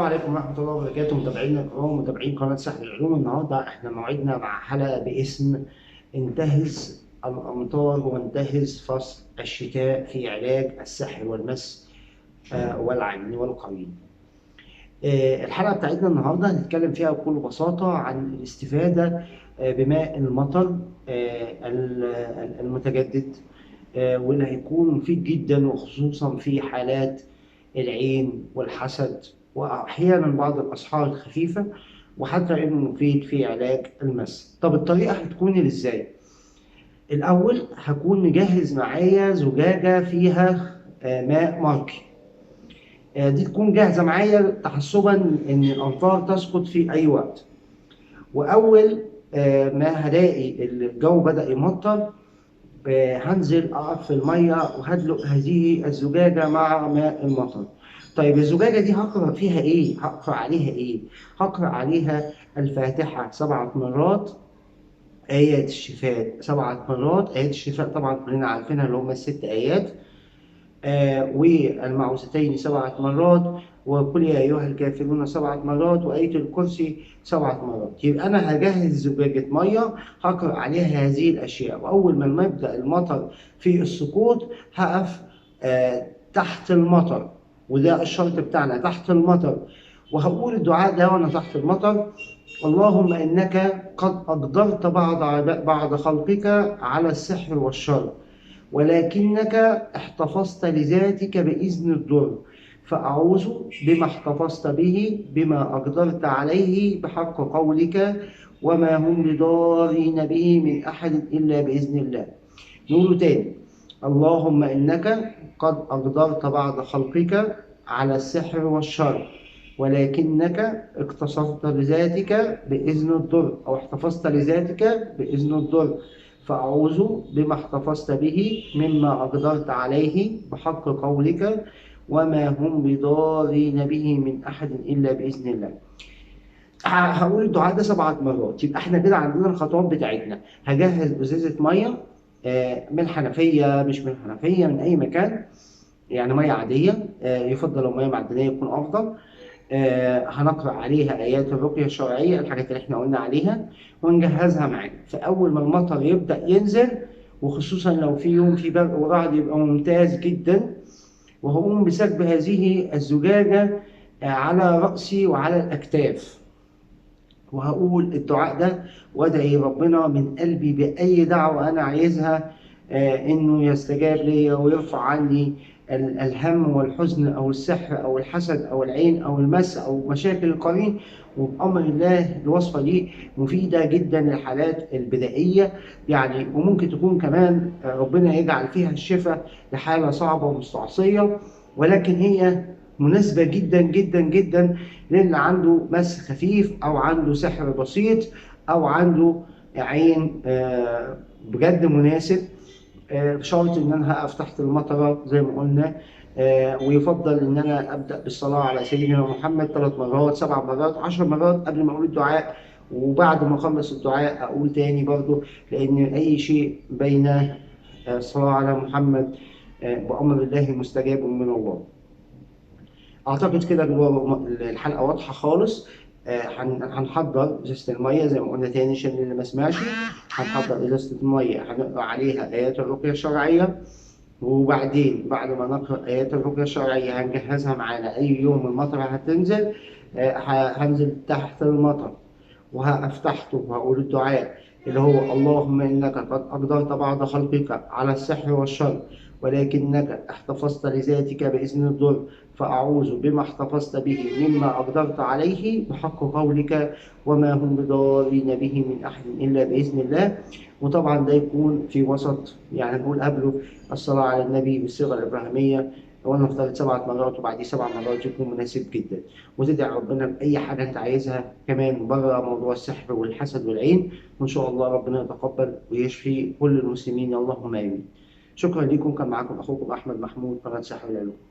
السلام عليكم ورحمة الله وبركاته، متابعينا الكرام متابعين قناة سحر العلوم. النهارده احنا موعدنا مع حلقة باسم انتهز الأمطار وانتهز فصل الشتاء في علاج السحر والمس والعين والقرين. الحلقة بتاعتنا النهارده هنتكلم فيها بكل بساطة عن الاستفادة بماء المطر المتجدد، واللي هيكون مفيد جدا وخصوصا في حالات العين والحسد وأحيانا بعض الأسحار الخفيفة، وحتى إنه مفيد في علاج المس. طب الطريقة هتكون إزاي؟ الأول هكون مجهز معايا زجاجة فيها ماء ماركي. دي تكون جاهزة معايا تحسبا إن الأمطار تسقط في أي وقت. وأول ما هلاقي الجو بدأ يمطر، هنزل أقف في المية وهدلق هذه الزجاجة مع ماء المطر. طيب الزجاجة دي هقرأ فيها إيه؟ هقرأ عليها إيه؟ هقرأ عليها الفاتحة 7 مرات، آيات الشفاء 7 مرات. آيات الشفاء طبعا كلنا عارفينها اللي هم الست آيات، والمعوذتين 7 مرات، وقل يا أيها الكافرون 7 مرات، وآية الكرسي 7 مرات. يبقى أنا هجهز زجاجة مية هقرأ عليها هذه الأشياء، وأول ما يبدأ المطر في السقوط هقف تحت المطر، وده الشرط بتاعنا تحت المطر، وهقول الدعاء ده وأنا تحت المطر: اللهم إنك قد أقدرت بعض خلقك على السحر والشر، ولكنك احتفظت لذاتك بإذن الضر، فأعوذ بما احتفظت به بما أقدرت عليه بحق قولك، وما هم بضارين به من أحد إلا بإذن الله. نقول تاني: اللهم إنك قد أقدرت بعض خلقك على السحر والشر، ولكنك اقتصرت لذاتك بإذن الضر، أو احتفظت لذاتك بإذن الضر، فأعوذ بما احتفظت به مما أقدرت عليه بحق قولك، وما هم بضارين به من أحد إلا بإذن الله. هقول الدعاء ده 7 مرات. يبقى احنا كده عندنا الخطوات بتاعتنا: هجهز ازازه ميه من حنفيه، مش من حنفيه، من اي مكان، يعني ميه عاديه، يفضل لو ميه معدنيه يكون افضل. هنقرأ عليها آيات الرقية الشرعية، الحاجات اللي احنا قلنا عليها، ونجهزها معانا. فأول ما المطر يبدأ ينزل، وخصوصا لو في يوم في برق ورعد، يبقى ممتاز جدا. وهقوم بسكب هذه الزجاجة على رأسي وعلى الأكتاف، وهقول الدعاء ده وادعي ربنا من قلبي بأي دعوة أنا عايزها، إنه يستجاب لي ويرفع عني الهم والحزن أو السحر أو الحسد أو العين أو المس أو مشاكل القرين. وبأمر الله الوصفة دي مفيدة جدا للحالات البدائية يعني، وممكن تكون كمان ربنا يجعل فيها الشفاء لحالة صعبة ومستعصية، ولكن هي مناسبة جدا جدا جدا للي عنده مس خفيف أو عنده سحر بسيط أو عنده عين بجد مناسب. بشرط إن أنا هقف تحت المطرة زي ما قلنا، ويفضل إن أنا أبدأ بالصلاة على سيدنا محمد 3 مرات، 7 مرات، 10 مرات قبل ما أقول الدعاء، وبعد ما أخلص الدعاء أقول تاني برضه، لأن أي شيء بين الصلاة على محمد بأمر الله مستجاب من الله. اعتقد كده الحلقه واضحه خالص. هنحضر ازازه الميه زي ما قلنا تاني عشان اللي ما سمعش. هنحضر ازازه الميه هنقرا عليها ايات الرقيه الشرعيه، وبعدين بعد ما نقرا ايات الرقيه الشرعيه هنجهزها معانا. اي يوم المطر هتنزل هنزل تحت المطر وهقف تحته وهقول الدعاء اللي هو: اللهم إنك قد أقدرت بعض خلقك على السحر والشر، ولكنك احتفظت لذاتك بإذن الضر، فأعوذ بما احتفظت به مما أقدرت عليه بحق قولك، وما هم بضارين به من أحد إلا بإذن الله. وطبعا ده يكون في وسط، يعني نقول قبله الصلاة على النبي بالصيغة الإبراهيمية، وانا افترض 7 مرات وبعديه 7 مرات يكون مناسب جدا. وتدعي ربنا بأي حاجة أنت عايزها كمان بره موضوع السحر والحسد والعين، وإن شاء الله ربنا يتقبل ويشفي كل المسلمين، اللهم آمين. شكرا لكم، كان معكم أخوكم أحمد محمود، قناة سحر العلوم.